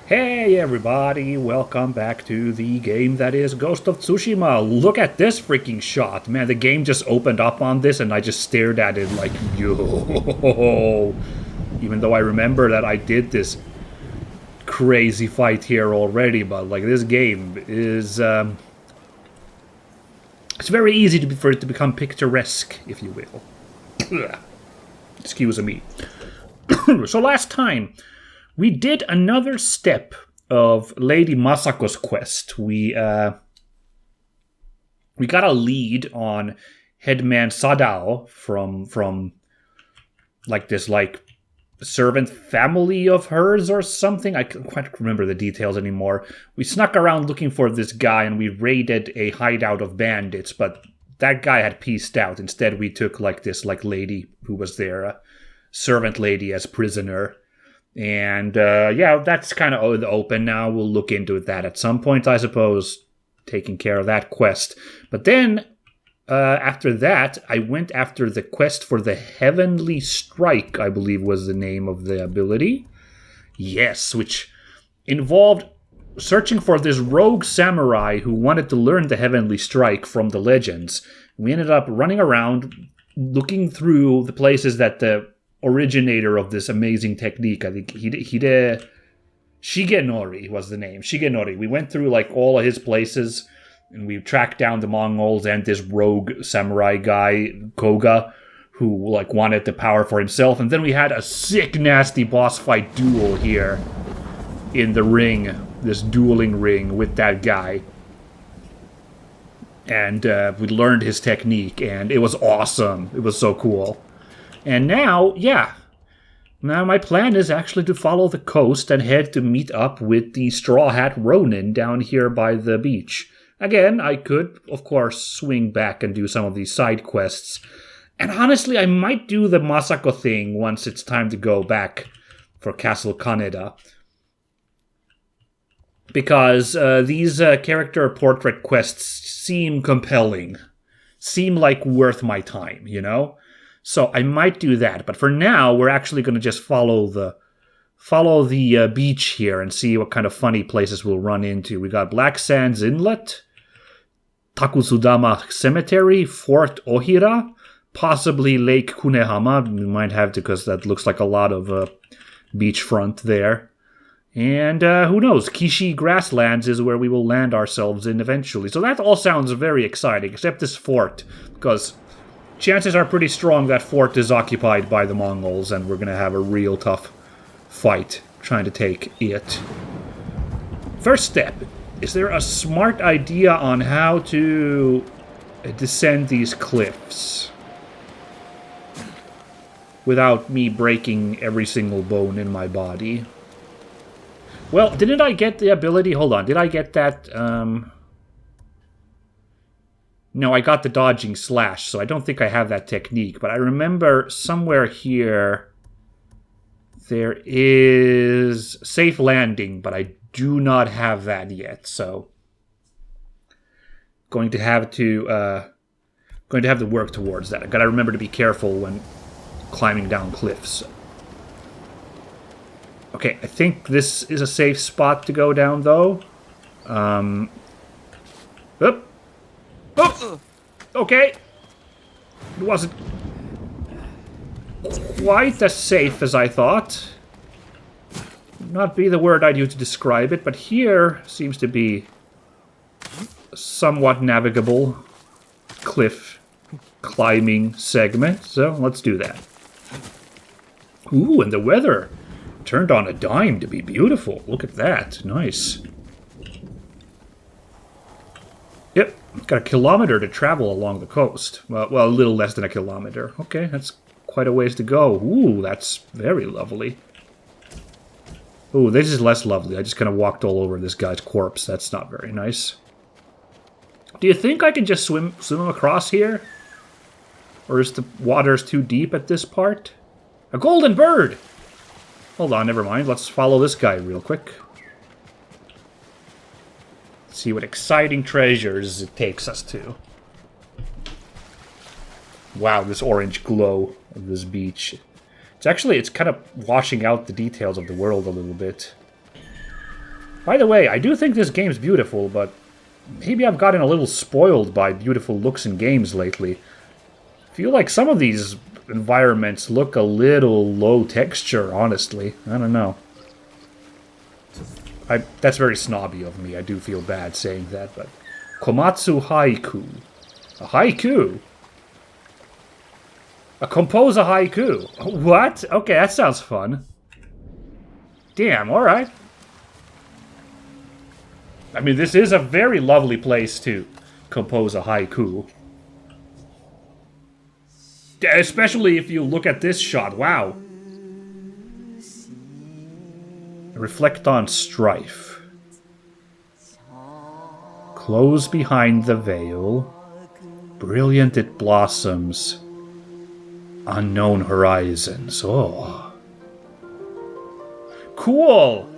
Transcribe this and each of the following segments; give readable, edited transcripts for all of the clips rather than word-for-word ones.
Hey everybody, welcome back to the game that is Ghost of Tsushima. Look at this freaking shot. Man, the game just opened up on this and I just stared at it like, yo. Even though I remember that I did this crazy fight here already, but like this game is... it's very easy for it to become picturesque, if you will. Excuse me. So last time... we did another step of Lady Masako's quest. We got a lead on Headman Sadao from like this servant family of hers or something. I can't quite remember the details anymore. We snuck around looking for this guy and we raided a hideout of bandits, but that guy had pieced out. Instead, we took this lady who was there, a servant lady, as prisoner. And, yeah, that's kind of open now. We'll look into that at some point, I suppose, taking care of that quest. But then, after that, I went after the quest for the Heavenly Strike, I believe was the name of the ability. Yes, which involved searching for this rogue samurai who wanted to learn the Heavenly Strike from the legends. We ended up running around, looking through the places that the originator of this amazing technique, I think Shigenori was the name. Shigenori. We went through all of his places and we tracked down the Mongols and this rogue samurai guy, Koga, who wanted the power for himself. And then we had a sick, nasty boss fight duel here in the ring, this dueling ring with that guy. And we learned his technique and it was awesome. It was so cool. And now, now my plan is actually to follow the coast and head to meet up with the Straw Hat Ronin down here by the beach. Again, I could, of course, swing back and do some of these side quests. And honestly, I might do the Masako thing once it's time to go back for Castle Kaneda. Because these character portrait quests seem compelling. Seem like worth my time, you know? So I might do that, but for now, we're actually going to just follow the beach here and see what kind of funny places we'll run into. We got Black Sands Inlet, Takusudama Cemetery, Fort Ohira, possibly Lake Kunehama. We might have to, because that looks like a lot of beachfront there. And who knows, Kishi Grasslands is where we will land ourselves in eventually. So that all sounds very exciting, except this fort, because... chances are pretty strong that fort is occupied by the Mongols, and we're going to have a real tough fight trying to take it. First step, is there a smart idea on how to descend these cliffs without me breaking every single bone in my body? Well, didn't I get the ability? Hold on, did I get that? No, I got the dodging slash, so I don't think I have that technique. But I remember somewhere here there is safe landing, but I do not have that yet. So going to have to work towards that. I gotta remember to be careful when climbing down cliffs. Okay, I think this is a safe spot to go down, though. Oop. Oh! Okay. It wasn't quite as safe as I thought. Would not be the word I'd use to describe it, but here seems to be a somewhat navigable cliff climbing segment, so let's do that. Ooh, and the weather turned on a dime to be beautiful. Look at that. Nice. Yep, got a kilometer to travel along the coast. Well, a little less than a kilometer. Okay, that's quite a ways to go. Ooh, that's very lovely. Ooh, this is less lovely. I just kind of walked all over this guy's corpse. That's not very nice. Do you think I can just swim across here? Or is the water too deep at this part? A golden bird! Hold on, never mind. Let's follow this guy real quick. See what exciting treasures it takes us to. Wow, this orange glow of this beach. It's kind of washing out the details of the world a little bit. By the way, I do think this game's beautiful, but maybe I've gotten a little spoiled by beautiful looks in games lately. I feel like some of these environments look a little low texture, honestly. I don't know. That's very snobby of me. I do feel bad saying that, but... Komatsu Haiku. A haiku? Compose a haiku. What? Okay, that sounds fun. Damn, alright. I mean, this is a very lovely place to compose a haiku. Especially if you look at this shot. Wow. Reflect on strife. Close behind the veil. Brilliant it blossoms. Unknown horizons. Oh. Cool!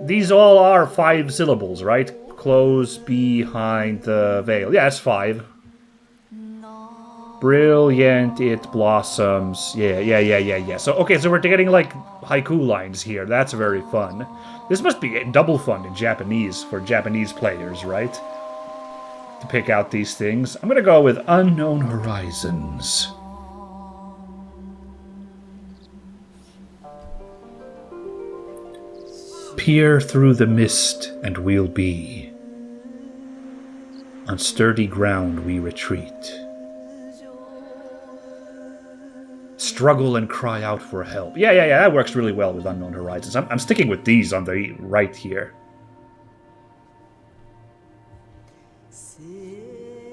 These all are 5 syllables, right? Close behind the veil. Yeah, that's 5. Brilliant, it blossoms. Yeah. So, okay, so we're getting, like, haiku lines here. That's very fun. This must be double fun in Japanese for Japanese players, right? To pick out these things. I'm gonna go with Unknown Horizons. Peer through the mist, and we'll be. On sturdy ground we retreat. Struggle and cry out for help. Yeah, that works really well with Unknown Horizons. I'm sticking with these on the right here.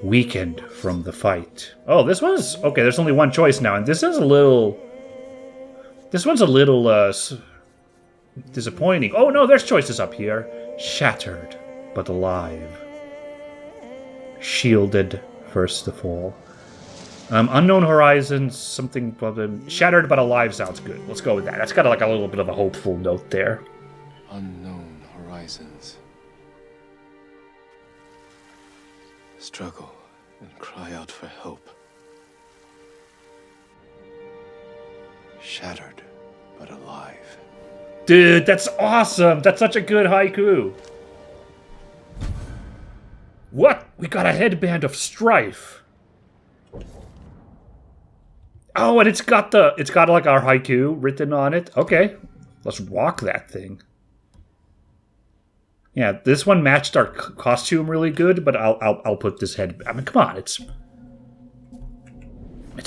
Weakened from the fight. Oh, this one's... Okay, there's only one choice now, and this is a little... This one's a little, disappointing. Oh, no, there's choices up here. Shattered, but alive. Shielded, first of all. Unknown Horizons, something... Shattered, but alive sounds good. Let's go with that. That's got like a little bit of a hopeful note there. Unknown Horizons. Struggle and cry out for help. Shattered, but alive. Dude, that's awesome! That's such a good haiku! What? We got a headband of strife! Oh, and it's got like our haiku written on it. Okay, let's rock that thing. Yeah, this one matched our costume really good, but I'll put this head... I mean, come on, it's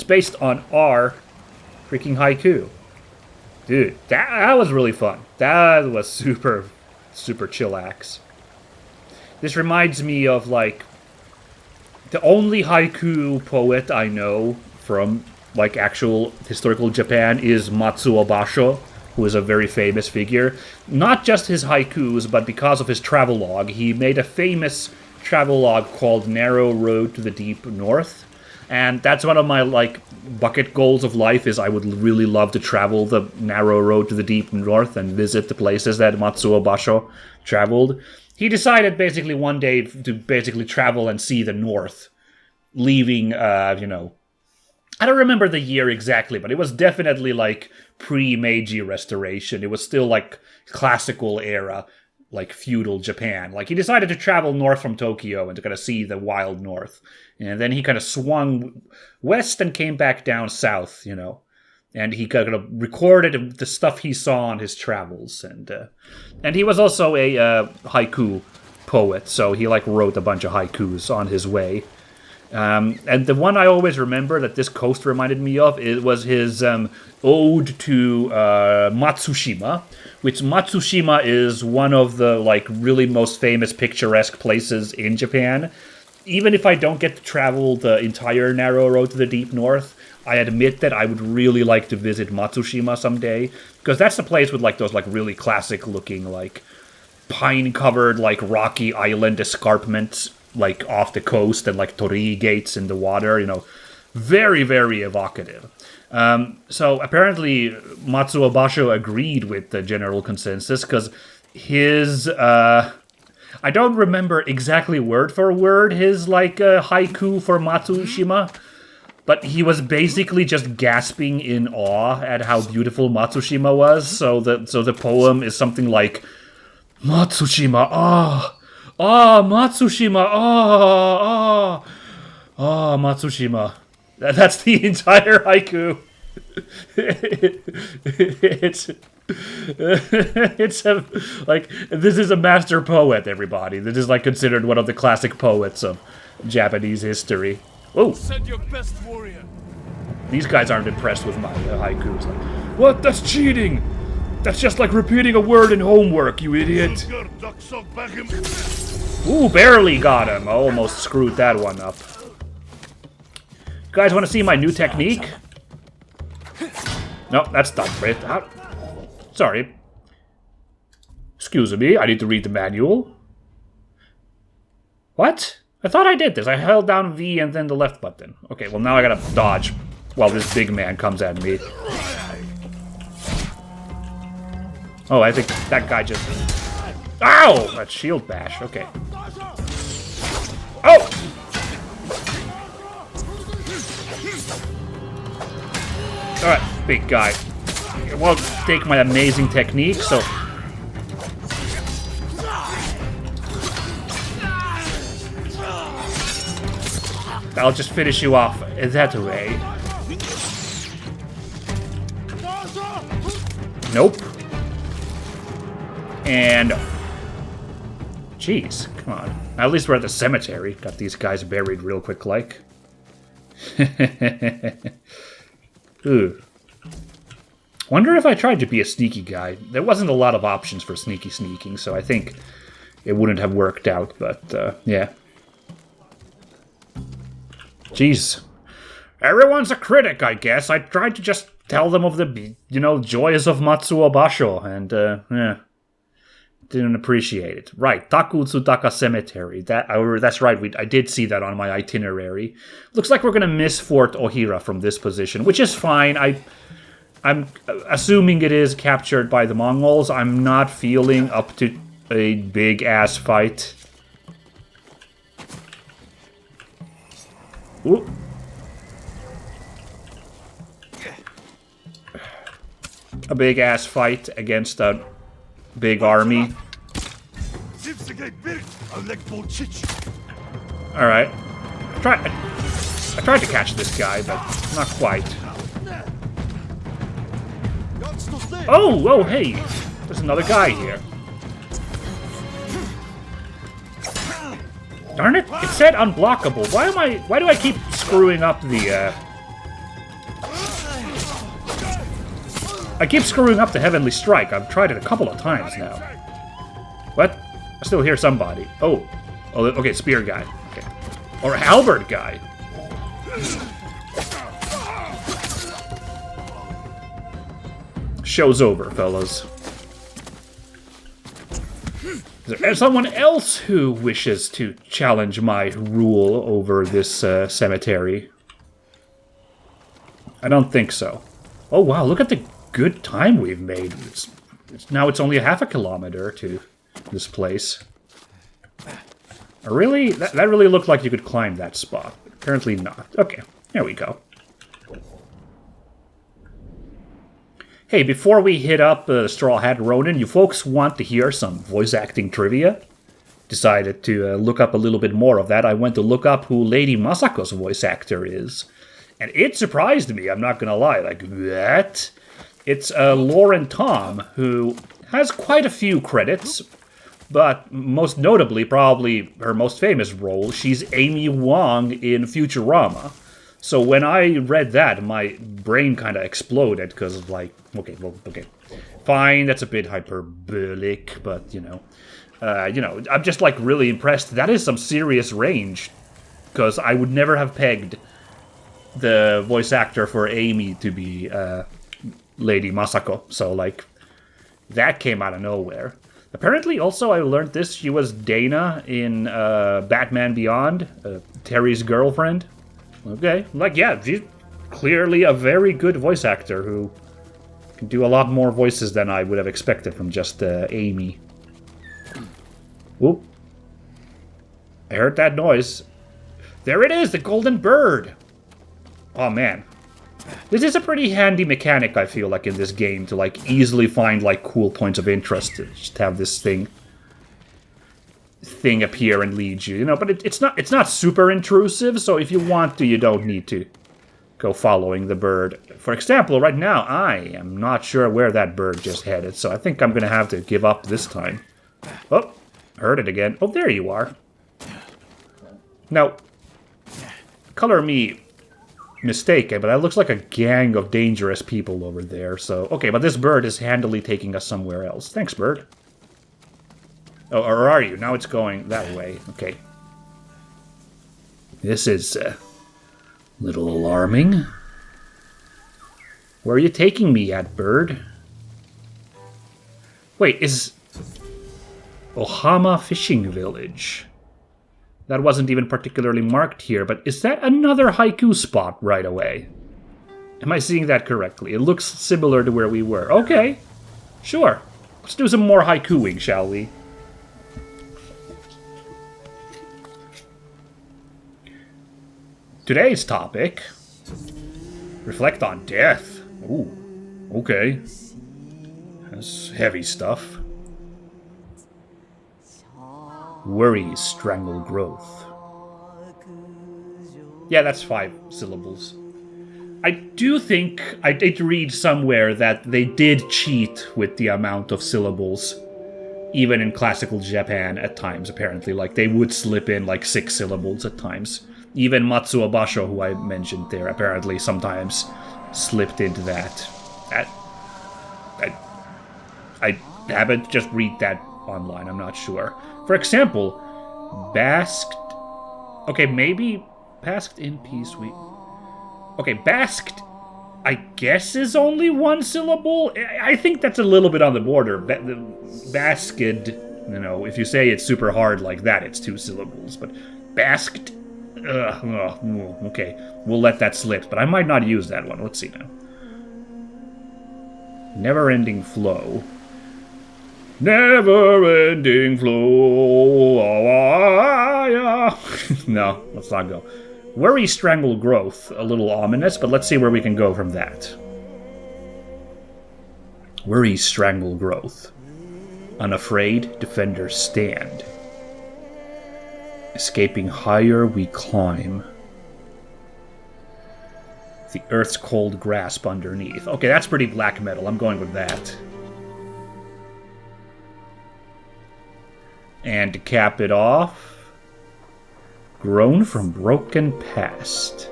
based on our freaking haiku. Dude, that was really fun. That was super, super chillax. This reminds me of, like, the only haiku poet I know from, like, actual historical Japan is Matsuo Basho, who is a very famous figure. Not just his haikus, but because of his travelogue. He made a famous travelogue called Narrow Road to the Deep North. And that's one of my, like, bucket goals of life is I would really love to travel the narrow road to the deep north and visit the places that Matsuo Basho traveled. He decided basically one day to basically travel and see the north, leaving, I don't remember the year exactly, but it was definitely, like, pre-Meiji Restoration. It was still, like, classical era, like, feudal Japan. Like, he decided to travel north from Tokyo and to kind of see the wild north. And then he kind of swung west and came back down south, And he kind of recorded the stuff he saw on his travels. And he was also a haiku poet, so he, like, wrote a bunch of haikus on his way. And the one I always remember that this coast reminded me of, it was his ode to Matsushima, which Matsushima is one of the, like, really most famous picturesque places in Japan. Even if I don't get to travel the entire narrow road to the deep north, I admit that I would really like to visit Matsushima someday, because that's the place with, like, those, like, really classic-looking, like, pine-covered, like, rocky island escarpments, like, off the coast, and, like, torii gates in the water, very, very evocative. So apparently Matsuo Basho agreed with the general consensus, because his, I don't remember exactly word for word his, like, haiku for Matsushima, but he was basically just gasping in awe at how beautiful Matsushima was, so the poem is something like, Matsushima, Matsushima, Matsushima. That's the entire haiku. Like, this is a master poet, everybody. This is like considered one of the classic poets of Japanese history. Oh, Send your best warrior. these guys aren't impressed with my haikus. Like, what? That's cheating. That's just like repeating a word in homework, you idiot. Ooh, barely got him. I almost screwed that one up. You guys want to see my new technique? No, that's not it. Sorry. Excuse me, I need to read the manual. What? I thought I did this. I held down V and then the left button. Okay, well now I gotta dodge while this big man comes at me. Oh, I think that guy just... Ow! That's shield bash. Okay. Oh! Alright, big guy. It won't take my amazing technique, so... I'll just finish you off that way. Nope. And... Jeez, come on. At least we're at the cemetery. Got these guys buried real quick, like. Ooh. Wonder if I tried to be a sneaky guy. There wasn't a lot of options for sneaking, so I think it wouldn't have worked out, but, yeah. Jeez. Everyone's a critic, I guess. I tried to just tell them of the, joys of Matsuo Basho, and, yeah. Didn't appreciate it. Right, Takutsutaka Cemetery. That's right, I did see that on my itinerary. Looks like we're going to miss Fort Ohira from this position, which is fine. I'm assuming it is captured by the Mongols. I'm not feeling up to a big-ass fight. Ooh. A big-ass fight against a big army. Alright. I tried to catch this guy, but not quite. Oh, hey! There's another guy here. Darn it, it said unblockable. Why do I keep screwing up the, I keep screwing up the Heavenly Strike. I've tried it a couple of times now. What? I still hear somebody. Oh, okay, spear guy. Okay. Or halberd guy. Show's over, fellas. Is there someone else who wishes to challenge my rule over this cemetery? I don't think so. Oh wow, look at the good time we've made. Now it's only a half a kilometer to this place. Really? That really looked like you could climb that spot. Apparently not. Okay, there we go. Hey, before we hit up Straw Hat Ronin, you folks want to hear some voice acting trivia? Decided to look up a little bit more of that. I went to look up who Lady Masako's voice actor is. And it surprised me, I'm not gonna lie. Like, what? It's Lauren Tom, who has quite a few credits, but most notably, probably her most famous role, she's Amy Wong in Futurama. So when I read that, my brain kind of exploded, because, like, okay, fine, that's a bit hyperbolic, but, I'm just, like, really impressed. That is some serious range, because I would never have pegged the voice actor for Amy to be Lady Masako. So, like, that came out of nowhere. Apparently, also, I learned this, she was Dana in Batman Beyond, Terry's girlfriend. Okay, like, yeah, she's clearly a very good voice actor who can do a lot more voices than I would have expected from just Amy. Whoop. I heard that noise. There it is, the golden bird! Oh, man. This is a pretty handy mechanic, I feel like, in this game, to, like, easily find, like, cool points of interest to just have this thing thing appear and lead you, you know, but it's not super intrusive, so if you want to, you don't need to go following the bird. For example, right now, I am not sure where that bird just headed, so I think I'm gonna have to give up this time. Oh, heard it again. Oh, there you are. Now, color me mistaken, but that looks like a gang of dangerous people over there, so... Okay, but this bird is handily taking us somewhere else. Thanks, bird. Oh, or are you? Now it's going that way. Okay. This is a little alarming. Where are you taking me at, bird? Wait, is... Ohama Fishing Village. That wasn't even particularly marked here, but is that another haiku spot right away? Am I seeing that correctly? It looks similar to where we were. Okay, sure. Let's do some more haikuing, shall we? Today's topic... Reflect on death. Ooh, okay. That's heavy stuff. Worries strangle growth. Yeah, that's 5 syllables. I do think I did read somewhere that they did cheat with the amount of syllables, even in classical Japan at times, apparently. Like, they would slip in, like, 6 syllables at times. Even Matsuo Basho, who I mentioned there, apparently sometimes slipped into that. I haven't just read that online, I'm not sure. For example, basked... Okay, maybe basked in peace we... Okay, basked, I guess, is only 1 syllable? I think that's a little bit on the border. Basked, you know, if you say it super hard like that, it's 2 syllables. But basked... okay, we'll let that slip. But I might not use that one. Let's see now. Never-ending flow. Never-ending flow. No, let's not go. Worry strangle growth. A little ominous, but let's see where we can go from that. Worry strangle growth. Unafraid, defenders stand. Escaping higher, we climb. The earth's cold grasp underneath. Okay, that's pretty black metal. I'm going with that. And to cap it off, grown from broken past.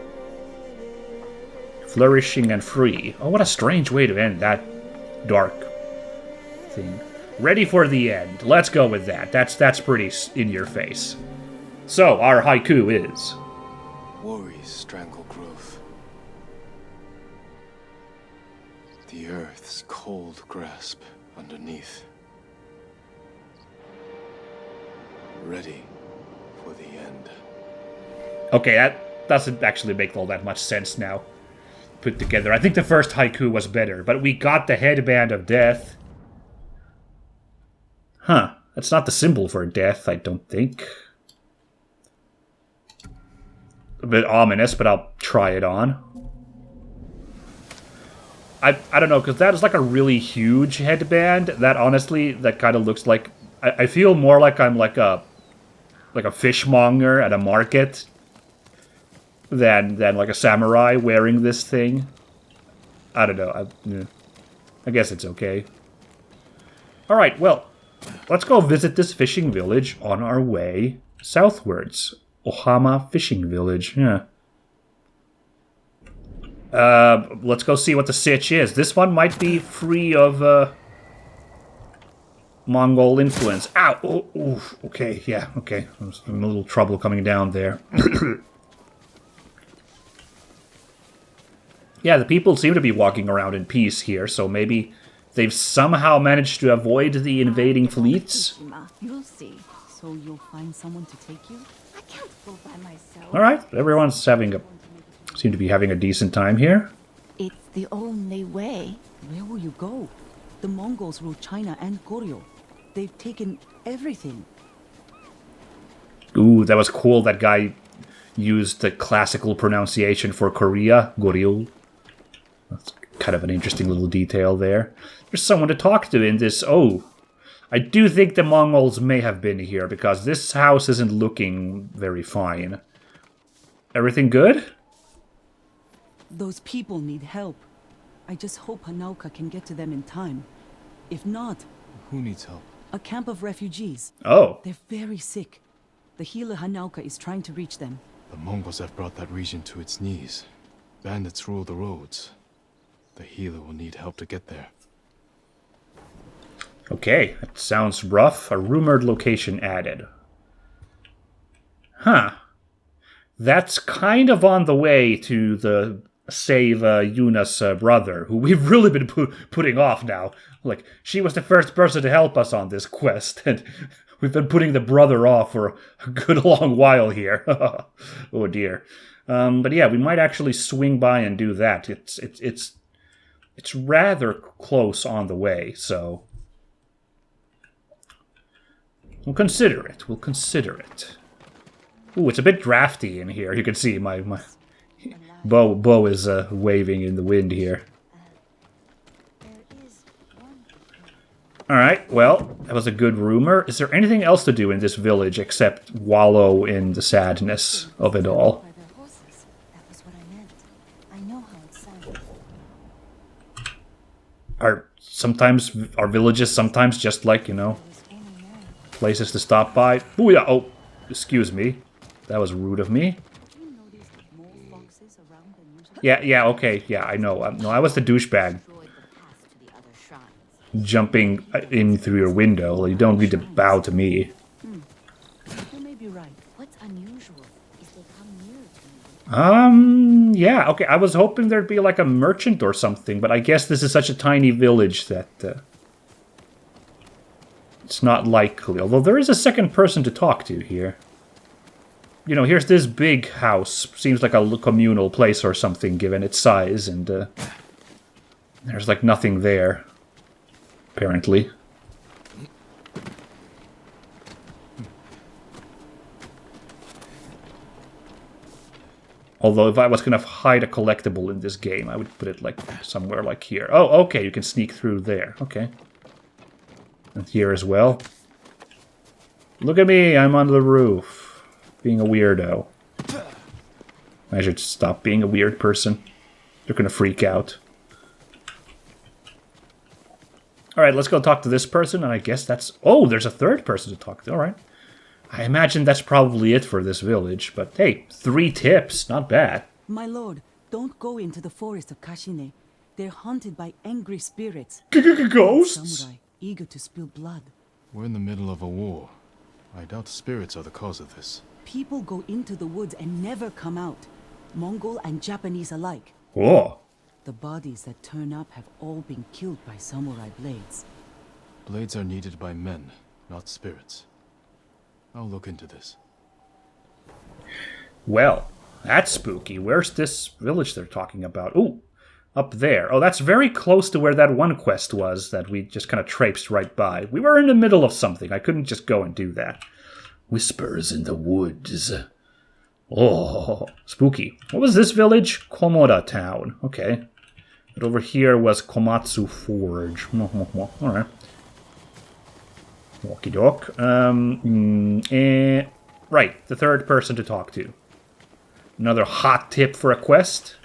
Flourishing and free. Oh, what a strange way to end that dark thing. Ready for the end. Let's go with that. That's pretty in your face. So, our haiku is... Worries strangle growth. The earth's cold grasp underneath. Ready for the end. Okay, that doesn't actually make all that much sense now. Put together. I think the first haiku was better, but we got the headband of death. Huh. That's not the symbol for death, I don't think. A bit ominous, but I'll try it on. I don't know, because that is like a really huge headband. That honestly, that kind of looks like... I feel more like I'm like a fishmonger at a market than like a samurai wearing this thing. I don't know. I guess it's okay. Alright, well, let's go visit this fishing village on our way southwards. Ohama Fishing Village, yeah. Let's go see what the sitch is. This one might be free of, Mongol influence. Ow! Oh, oof. Okay, yeah, okay. There's a little trouble coming down there. Yeah, the people seem to be walking around in peace here, so maybe they've somehow managed to avoid the invading fleets. You'll see. So you'll find someone to take you? I can't go by myself. Alright, everyone's seem to be having a decent time here. It's the only way. Where will you go? The Mongols rule China and Goryeo. They've taken everything. Ooh, that was cool. That guy used the classical pronunciation for Korea, Goryeo. That's kind of an interesting little detail there. There's someone to talk to in this. Oh, I do think the Mongols may have been here, because this house isn't looking very fine. Everything good? Those people need help. I just hope Hanauka can get to them in time. If not, Who needs help? a camp of refugees. Oh. They're very sick. The healer Hanauka is trying to reach them. The Mongols have brought that region to its knees. Bandits rule the roads. The healer will need help to get there. Okay, that sounds rough. A rumored location added. Huh. That's kind of on the way to the save Yuna's brother, who we've really been putting off now. Like, she was the first person to help us on this quest, and we've been putting the brother off for a good long while here. Oh dear. But yeah, we might actually swing by and do that. It's rather close on the way, so we'll consider it. We'll consider it. Ooh, it's a bit drafty in here. You can see my bow is waving in the wind here. Alright, well, that was a good rumor. Is there anything else to do in this village except wallow in the sadness of it all? Are villages sometimes just like, places to stop by? Booyah! Oh, excuse me. That was rude of me. Yeah, okay, yeah, I know. No, I was the douchebag. Jumping in through your window. You don't need to bow to me. You may be right. What's unusual is they come near to me. Yeah, okay, I was hoping there'd be like a merchant or something, but I guess this is such a tiny village that it's not likely. Although there is a second person to talk to here. Here's this big house. Seems like a communal place or something, given its size, and there's like nothing there, apparently. Although if I was going to hide a collectible in this game, I would put it like somewhere like here. Oh, okay, you can sneak through there. Okay. And here as well. Look at me, I'm on the roof. Being a weirdo. I should stop being a weird person. They're going to freak out. Alright, let's go talk to this person, and I guess that's... Oh, there's a third person to talk to. Alright. I imagine that's probably it for this village, but hey, 3 tips, not bad. My lord, don't go into the forest of Kashine. They're haunted by angry spirits. Ghosts? Samurai, eager to spill blood. We're in the middle of a war. I doubt spirits are the cause of this. People go into the woods and never come out. Mongol and Japanese alike. Oh. The bodies that turn up have all been killed by samurai blades. Blades are needed by men, not spirits. I'll look into this. Well, that's spooky. Where's this village they're talking about? Ooh, up there. Oh, that's very close to where that one quest was that we just kind of traipsed right by. We were in the middle of something. I couldn't just go and do that. Whispers in the woods. Oh, spooky. What was this village? Komoda Town. Okay. But over here was Komatsu Forge. Alright. Walkie dock. Right, the third person to talk to. Another hot tip for a quest.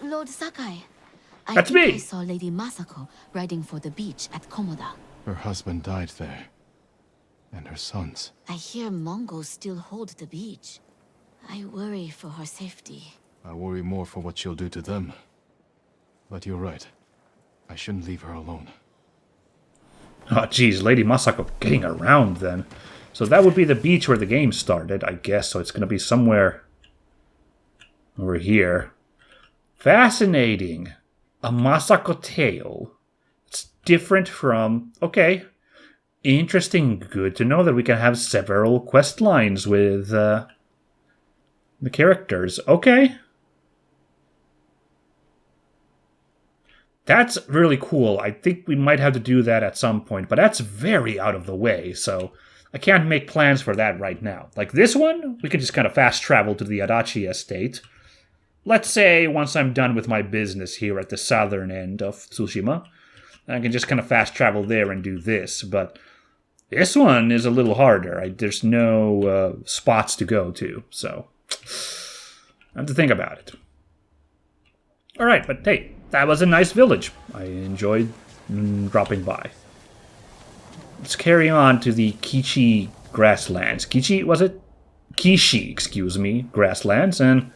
Lord Sakai, That's think me. I saw Lady Masako riding for the beach at Komoda. Her husband died there. And her sons. I hear Mongols still hold the beach. I worry for her safety. I worry more for what she'll do to them. But you're right. I shouldn't leave her alone. Oh, geez, Lady Masako getting around then. So that would be the beach where the game started, I guess. So it's going to be somewhere over here. Fascinating. A Masako tale. It's different from... Okay. Interesting. Good to know that we can have several quest lines with the characters. Okay. That's really cool. I think we might have to do that at some point, but that's very out of the way, so I can't make plans for that right now. Like this one, we can just kind of fast travel to the Adachi estate. Let's say once I'm done with my business here at the southern end of Tsushima. I can just kind of fast travel there and do this, but this one is a little harder. There's no spots to go to, so I have to think about it. All right, but hey, that was a nice village. I enjoyed dropping by. Let's carry on to the Kishi grasslands. Kishi, excuse me, grasslands, and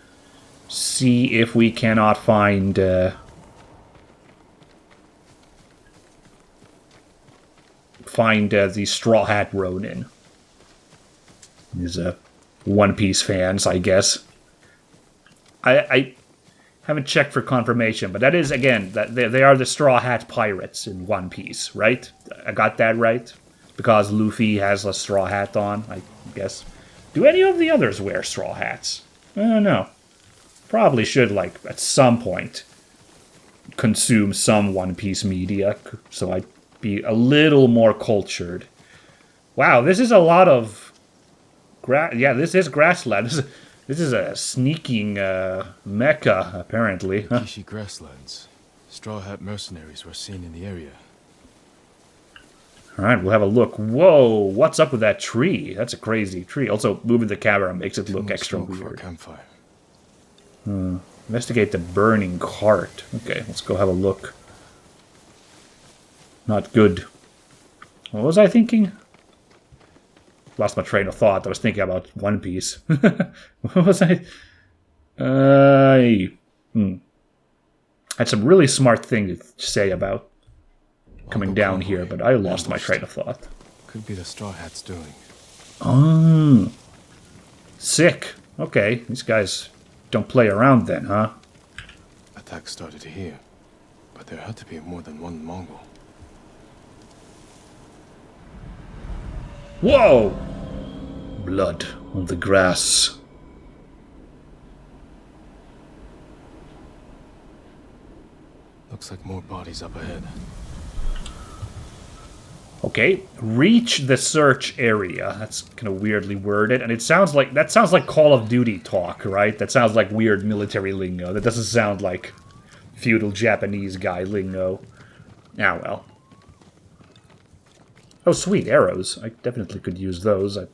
see if we cannot find the Straw Hat Ronin. These One Piece fans, I guess. I haven't checked for confirmation, but that is, again, that they are the Straw Hat Pirates in One Piece, right? I got that right? Because Luffy has a straw hat on, I guess. Do any of the others wear straw hats? I don't know. Probably should, like, at some point, consume some One Piece media, so I'd be a little more cultured. Wow, this is a lot of... Yeah, this is grassland. This is a sneaking mecca, apparently. Huh? Kishi grasslands. Straw Hat mercenaries were seen in the area. Alright, we'll have a look. Whoa, what's up with that tree? That's a crazy tree. Also, moving the camera makes it look extra Smoke for a weird. campfire. Investigate the burning cart. Okay, let's go have a look. Not good. What was I thinking? Lost my train of thought. I was thinking about One Piece. What was I? Had some really smart thing to say about coming down here, but I lost my train of thought. Could be the Straw Hats doing. Oh. Sick. Okay, these guys don't play around then, huh? Attack started here, but there had to be more than one Mongol. Whoa! Blood on the grass. Looks like more bodies up ahead. Okay, reach the search area. That's kind of weirdly worded, and that sounds like Call of Duty talk, right? That sounds like weird military lingo. That doesn't sound like feudal Japanese guy lingo. Ah, well. Oh, sweet, arrows. I definitely could use those. I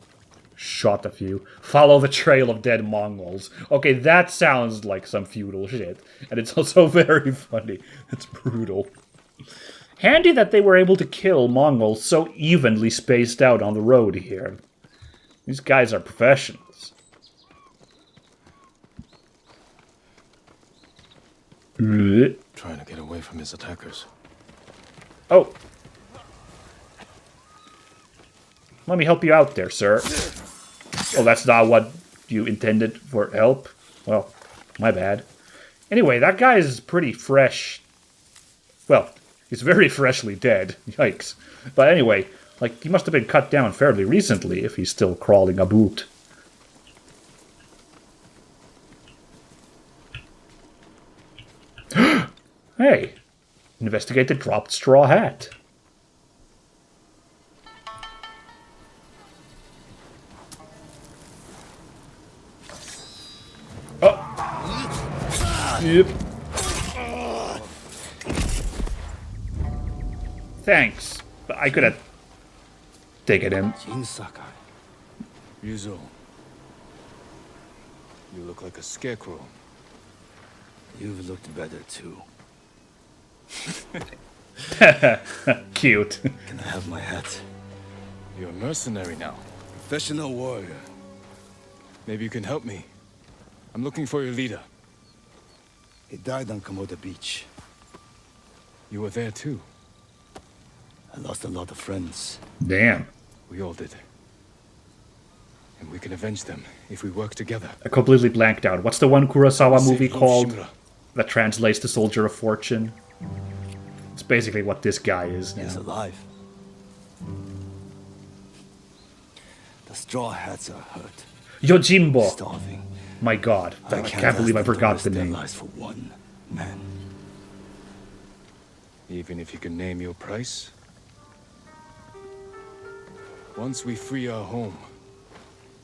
shot a few. Follow the trail of dead Mongols. Okay, that sounds like some feudal shit. And it's also very funny. It's brutal. Handy that they were able to kill Mongols so evenly spaced out on the road here. These guys are professionals. Trying to get away from his attackers. Oh. Let me help you out there, sir. Oh, that's not what you intended for help? Well, my bad. Anyway, that guy is pretty fresh. Well, he's very freshly dead. Yikes. But anyway, like, he must have been cut down fairly recently if he's still crawling about. Hey, investigate the dropped straw hat. Oh. Yep. Thanks, but I could have taken him. Ryuzo. You look like a scarecrow. You've looked better too. Cute. Can I have my hat? You're a mercenary now. Professional warrior. Maybe you can help me. I'm looking for your leader. He died on Komoda Beach. You were there too. I lost a lot of friends. Damn. We all did. And we can avenge them if we work together. I completely blanked out. What's the one Kurosawa Save movie Lord called Shimura. that translates to Soldier of Fortune? It's basically what this guy is now. He's alive. The Straw Hats are hurt. Yojimbo! Starving. My god, I can't believe I ask them to forgot risk the their name. lives for one man. Even if you can name your price? Once we free our home,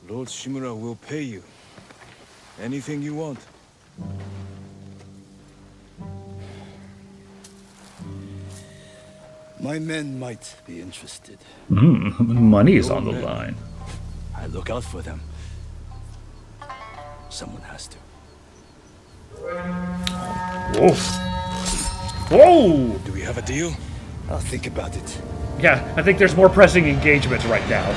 Lord Shimura will pay you. Anything you want. My men might be interested. Money's on the line. I look out for them. Someone has to. Whoa. Whoa! Do we have a deal? I'll think about it. Yeah, I think there's more pressing engagements right now.